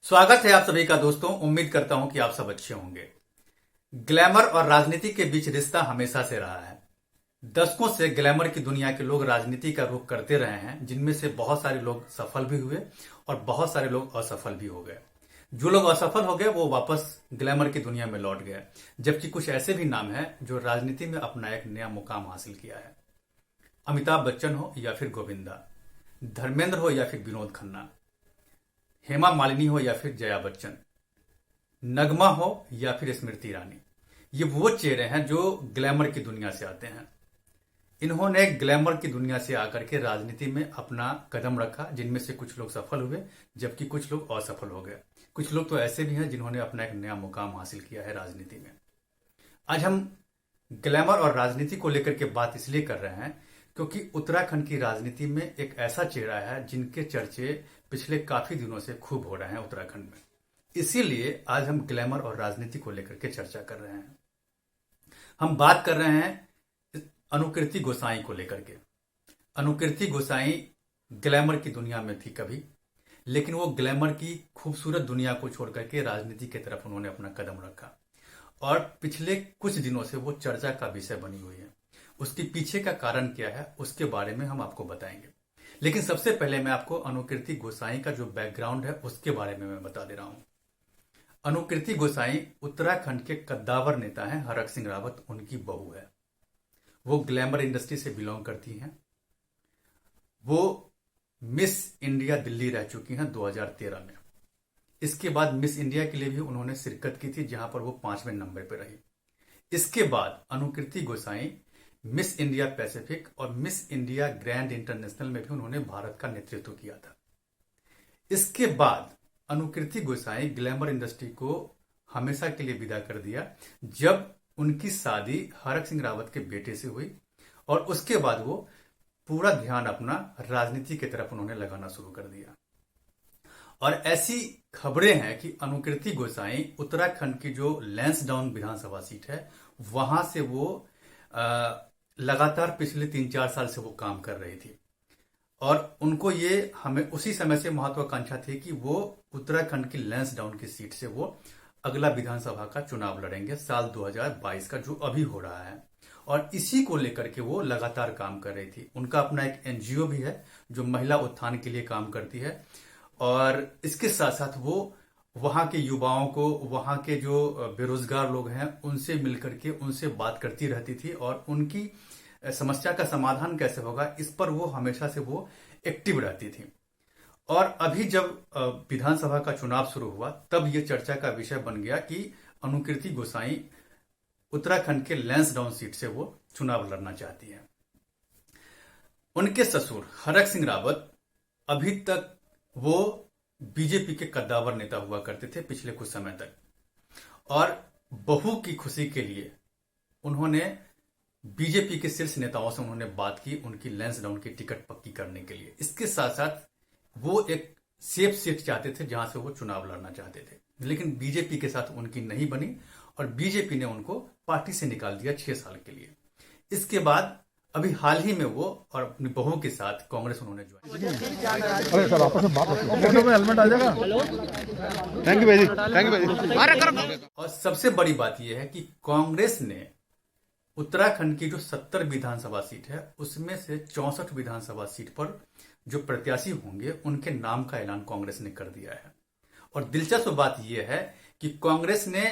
स्वागत है आप सभी का दोस्तों। उम्मीद करता हूं कि आप सब अच्छे होंगे। ग्लैमर और राजनीति के बीच रिश्ता हमेशा से रहा है। दशकों से ग्लैमर की दुनिया के लोग राजनीति का रुख करते रहे हैं, जिनमें से बहुत सारे लोग सफल भी हुए और बहुत सारे लोग असफल भी हो गए। जो लोग असफल हो गए वो वापस ग्लैमर की दुनिया में लौट गए, जबकि कुछ ऐसे भी नाम हैं जो राजनीति में अपना एक नया मुकाम हासिल किया है। अमिताभ बच्चन हो या फिर गोविंदा, धर्मेंद्र हो या फिर विनोद खन्ना, हेमा मालिनी हो या फिर जया बच्चन, नगमा हो या फिर स्मृति ईरानी, ये वो चेहरे हैं जो ग्लैमर की दुनिया से आते हैं। इन्होंने ग्लैमर की दुनिया से आकर के राजनीति में अपना कदम रखा, जिनमें से कुछ लोग सफल हुए जबकि कुछ लोग असफल हो गए। कुछ लोग तो ऐसे भी हैं जिन्होंने अपना एक नया मुकाम हासिल किया है राजनीति में। आज हम ग्लैमर और राजनीति को लेकर के बात इसलिए कर रहे हैं क्योंकि उत्तराखंड की राजनीति में एक ऐसा चेहरा है जिनके चर्चे पिछले काफी दिनों से खूब हो रहे हैं उत्तराखंड में। इसीलिए आज हम ग्लैमर और राजनीति को लेकर के चर्चा कर रहे हैं। हम बात कर रहे हैं अनुकृति गोसाई को लेकर के। अनुकृति गोसाई ग्लैमर की दुनिया में थी कभी, लेकिन वो ग्लैमर की खूबसूरत दुनिया को छोड़ करके राजनीति की तरफ उन्होंने अपना कदम रखा और पिछले कुछ दिनों से वो चर्चा का विषय बनी हुई है। उसके पीछे का कारण क्या है उसके बारे में हम आपको बताएंगे, लेकिन सबसे पहले मैं आपको अनुकृति गोसाई का जो बैकग्राउंड है उसके बारे में मैं बता दे रहा हूं। अनुकृति गोसाई उत्तराखंड के कद्दावर नेता हैं हरक सिंह रावत उनकी बहू है। वो ग्लैमर इंडस्ट्री से बिलोंग करती हैं। वो मिस इंडिया दिल्ली रह चुकी हैं 2013 में। इसके बाद मिस इंडिया के लिए भी उन्होंने शिरकत की थी, जहां पर वो 5वें नंबर पर रही। इसके बाद अनुकृति गोसाई मिस इंडिया पैसिफिक और मिस इंडिया ग्रैंड इंटरनेशनल में भी उन्होंने भारत का नेतृत्व किया था। इसके बाद अनुकृति गोसाई ग्लैमर इंडस्ट्री को हमेशा के लिए विदा कर दिया जब उनकी शादी हरक सिंह रावत के बेटे से हुई, और उसके बाद वो पूरा ध्यान अपना राजनीति की तरफ उन्होंने लगाना शुरू कर दिया। और ऐसी खबरें हैं कि अनुकृति गोसाई उत्तराखंड की जो लैंसडाउन विधानसभा सीट है वहां से वो लगातार पिछले 3-4 साल से वो काम कर रही थी, और उनको ये हमें उसी समय से महत्वाकांक्षा थी कि वो उत्तराखंड की लैंसडाउन की सीट से वो अगला विधानसभा का चुनाव लड़ेंगे साल 2022 का, जो अभी हो रहा है। और इसी को लेकर के वो लगातार काम कर रही थी। उनका अपना एक एनजीओ भी है जो महिला उत्थान के लिए काम करती है, और इसके साथ साथ वो वहां के युवाओं को, वहां के जो बेरोजगार लोग हैं उनसे मिलकर के उनसे बात करती रहती थी, और उनकी समस्या का समाधान कैसे होगा इस पर वो हमेशा से वो एक्टिव रहती थी। और अभी जब विधानसभा का चुनाव शुरू हुआ तब ये चर्चा का विषय बन गया कि अनुकृति गोसाई उत्तराखंड के लैंसडाउन सीट से वो चुनाव लड़ना चाहती है। उनके ससुर हरक सिंह रावत अभी तक वो बीजेपी के कद्दावर नेता हुआ करते थे पिछले कुछ समय तक, और बहू की खुशी के लिए उन्होंने बीजेपी के शीर्ष नेताओं से उन्होंने बात की उनकी लैंसडाउन की टिकट पक्की करने के लिए। इसके साथ साथ वो एक सेफ सीट चाहते थे जहां से वो चुनाव लड़ना चाहते थे, लेकिन बीजेपी के साथ उनकी नहीं बनी और बीजेपी ने उनको पार्टी से निकाल दिया 6 साल के लिए। इसके बाद अभी हाल ही में वो और अपनी बहू के साथ कांग्रेस उन्होंने अरे सर आपस में बात हेलमेट आ जाएगा। Thank you. और सबसे बड़ी बात यह है कि कांग्रेस ने उत्तराखंड की जो 70 विधानसभा सीट है उसमें से 64 विधानसभा सीट पर जो प्रत्याशी होंगे उनके नाम का ऐलान कांग्रेस ने कर दिया है। और दिलचस्प बात यह है कि कांग्रेस ने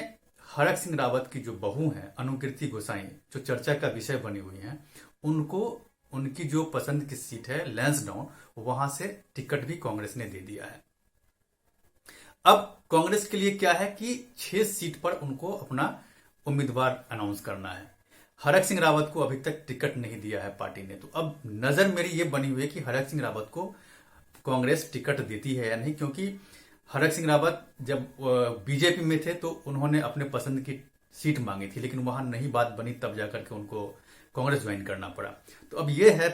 हरक सिंह रावत की जो बहू है अनुकृति गोसाई, जो चर्चा का विषय बनी हुई है, उनको उनकी जो पसंद की सीट है लैंसडाउन, वहां से टिकट भी कांग्रेस ने दे दिया है। अब कांग्रेस के लिए क्या है कि 6 सीट पर उनको अपना उम्मीदवार अनाउंस करना है। हरक सिंह रावत को अभी तक टिकट नहीं दिया है पार्टी ने, तो अब नजर मेरी ये बनी हुई है कि हरक सिंह रावत को कांग्रेस टिकट देती है या नहीं, क्योंकि हरक सिंह रावत जब बीजेपी में थे तो उन्होंने अपने पसंद की सीट मांगी थी, लेकिन वहां नहीं बात बनी, तब जाकर के उनको कांग्रेस ज्वाइन करना पड़ा। तो अब ये है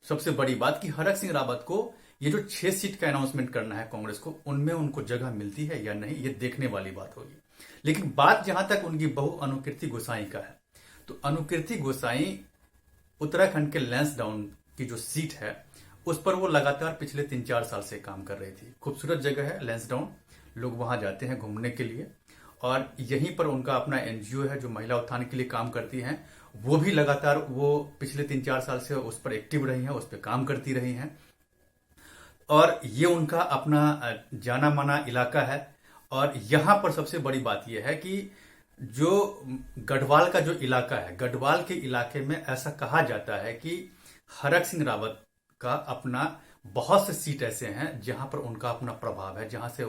सबसे बड़ी बात कि हरक सिंह रावत को ये जो 6 सीट का अनाउंसमेंट करना है कांग्रेस को, उनमें उनको जगह मिलती है या नहीं, ये देखने वाली बात होगी। लेकिन बात जहां तक उनकी बहू अनुकृति गोसाई का है, तो अनुकृति गोसाई उत्तराखंड के लैंसडाउन की जो सीट है उस पर वो लगातार पिछले 3-4 साल से काम कर रही थी। खूबसूरत जगह है लैंसडाउन, लोग वहां जाते हैं घूमने के लिए, और यहीं पर उनका अपना एनजीओ है जो महिला उत्थान के लिए काम करती हैं। वो भी लगातार वो पिछले 3-4 साल से उस पर एक्टिव रही हैं, उस पर काम करती रही हैं, और ये उनका अपना जाना माना इलाका है। और यहां पर सबसे बड़ी बात यह है कि जो गढ़वाल का जो इलाका है, गढ़वाल के इलाके में ऐसा कहा जाता है कि हरक सिंह रावत का अपना बहुत से सीट ऐसे हैं जहां पर उनका अपना प्रभाव है, जहां से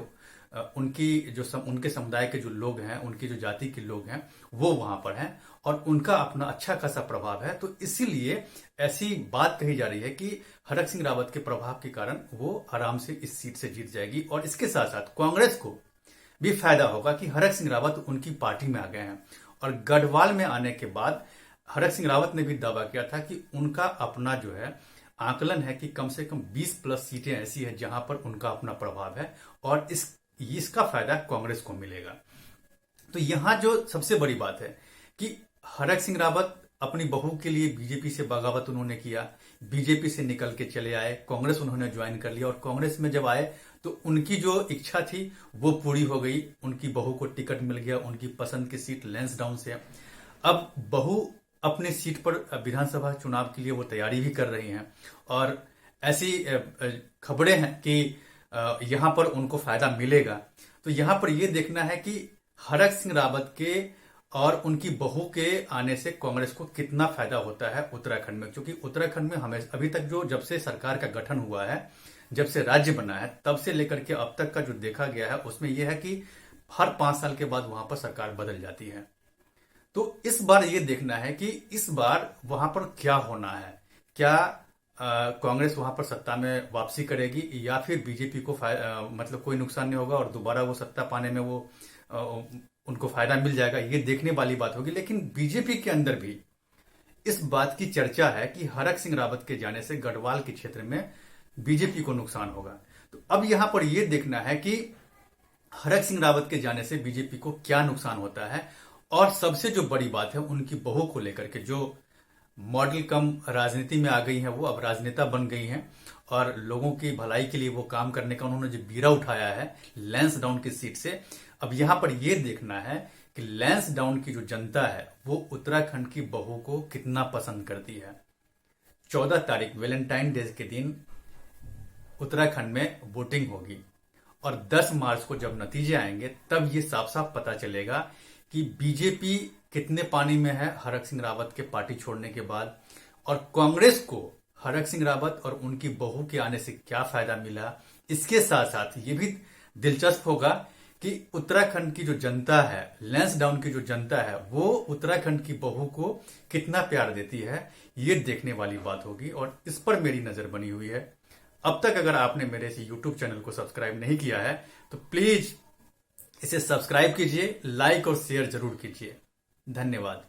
उनकी जो उनके समुदाय के जो लोग हैं, उनकी जो जाति के लोग हैं, वो वहां पर हैं और उनका अपना अच्छा खासा प्रभाव है। तो इसीलिए ऐसी बात कही जा रही है कि हरक सिंह रावत के प्रभाव के कारण वो आराम से इस सीट से जीत जाएगी। और इसके साथ साथ कांग्रेस को भी फायदा होगा कि हरक सिंह रावत उनकी पार्टी में आ गए हैं। और गढ़वाल में आने के बाद हरक सिंह रावत ने भी दावा किया था कि उनका अपना जो है आकलन है कि कम से कम 20+ सीटें ऐसी है जहां पर उनका अपना प्रभाव है, और इसका फायदा कांग्रेस को मिलेगा। तो यहां जो सबसे बड़ी बात है कि हरक सिंह रावत अपनी बहू के लिए बीजेपी से बगावत उन्होंने किया, बीजेपी से निकल के चले आए, कांग्रेस उन्होंने ज्वाइन कर लिया, और कांग्रेस में जब आए तो उनकी जो इच्छा थी वो पूरी हो गई, उनकी बहू को टिकट मिल गया, उनकी पसंद की सीट लैंसडाउन से। अब बहू अपनी सीट पर विधानसभा चुनाव के लिए वो तैयारी भी कर रही हैं, और ऐसी खबरें हैं कि यहां पर उनको फायदा मिलेगा। तो यहां पर यह देखना है कि हरक सिंह रावत के और उनकी बहू के आने से कांग्रेस को कितना फायदा होता है उत्तराखंड में, क्योंकि उत्तराखंड में हमें अभी तक जब से सरकार का गठन हुआ है, जब से राज्य बना है, तब से लेकर के अब तक का जो देखा गया है उसमें यह है कि हर 5 साल के बाद वहां पर सरकार बदल जाती है। तो इस बार ये देखना है कि इस बार वहां पर क्या होना है, क्या कांग्रेस वहां पर सत्ता में वापसी करेगी या फिर बीजेपी को मतलब कोई नुकसान नहीं होगा और दोबारा वो सत्ता पाने में वो उनको फायदा मिल जाएगा, ये देखने वाली बात होगी। लेकिन बीजेपी के अंदर भी इस बात की चर्चा है कि हरक सिंह रावत के जाने से गढ़वाल के क्षेत्र में बीजेपी को नुकसान होगा। तो अब यहां पर यह देखना है कि हरक सिंह रावत के जाने से बीजेपी को क्या नुकसान होता है, और सबसे जो बड़ी बात है उनकी बहू को लेकर के, जो मॉडल कम राजनीति में आ गई हैं, वो अब राजनेता बन गई हैं और लोगों की भलाई के लिए वो काम करने का उन्होंने जो बीरा उठाया है लैंसडाउन की सीट से। अब यहां पर यह देखना है कि लैंसडाउन की जो जनता है वो उत्तराखंड की बहू को कितना पसंद करती है। 14 तारीख वैलेंटाइन डे के दिन उत्तराखंड में वोटिंग होगी, और 10 मार्च को जब नतीजे आएंगे तब ये साफ साफ पता चलेगा कि बीजेपी कितने पानी में है हरक सिंह रावत के पार्टी छोड़ने के बाद, और कांग्रेस को हरक सिंह रावत और उनकी बहू के आने से क्या फायदा मिला। इसके साथ साथ ये भी दिलचस्प होगा कि उत्तराखंड की जो जनता है, लैंसडाउन की जो जनता है, वो उत्तराखंड की बहू को कितना प्यार देती है, ये देखने वाली बात होगी, और इस पर मेरी नजर बनी हुई है। अब तक अगर आपने मेरे इस YouTube चैनल को सब्सक्राइब नहीं किया है तो प्लीज इसे सब्सक्राइब कीजिए, लाइक और शेयर जरूर कीजिए। धन्यवाद।